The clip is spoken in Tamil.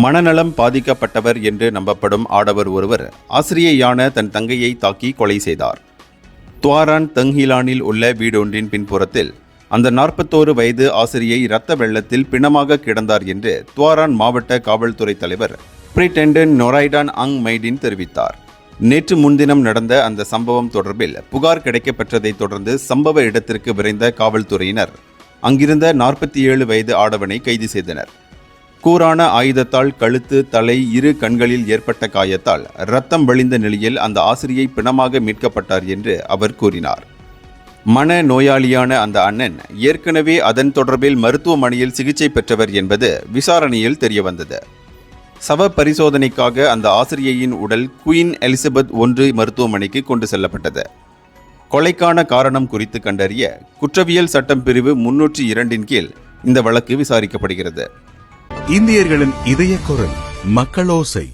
மனநலம் பாதிக்கப்பட்டவர் என்று நம்பப்படும் ஆடவர் ஒருவர் ஆசிரியையான தன் தங்கையை தாக்கி கொலை செய்தார். துவாரான் தங்ஹிலானில் உள்ள வீடொன்றின் பின்புறத்தில் அந்த 41 வயது ஆசிரியை இரத்த வெள்ளத்தில் பிணமாக கிடந்தார் என்று துவாரான் மாவட்ட காவல்துறை தலைவர் பிரிட்டெண்டன்ட் நொரைடான் அங் மைடின் தெரிவித்தார். நேற்று முன்தினம் நடந்த அந்த சம்பவம் தொடர்பில் புகார் கிடைக்கப்பெற்றதைத் தொடர்ந்து சம்பவ இடத்திற்கு விரைந்த காவல்துறையினர் அங்கிருந்த 47 வயது ஆடவனை கைது செய்தனர். கூரான ஆயுதத்தால் கழுத்து, தலை, இரு கண்களில் ஏற்பட்ட காயத்தால் இரத்தம் வழிந்த நிலையில் அந்த ஆசிரியை பிணமாக மீட்கப்பட்டார் என்று அவர் கூறினார். மன நோயாளியான அந்த அண்ணன் ஏற்கனவே அதன் தொடர்பில் மருத்துவமனையில் சிகிச்சை பெற்றவர் என்பது விசாரணையில் தெரியவந்தது. சவ பரிசோதனைக்காக அந்த ஆசிரியையின் உடல் குயின் எலிசபெத் 1 மருத்துவமனைக்கு கொண்டு செல்லப்பட்டது. கொலைக்கான காரணம் குறித்து கண்டறிய குற்றவியல் சட்டம் பிரிவு 302 கீழ் இந்த வழக்கு விசாரிக்கப்படுகிறது. இந்தியர்களின் இதய குரல் மக்களோசை.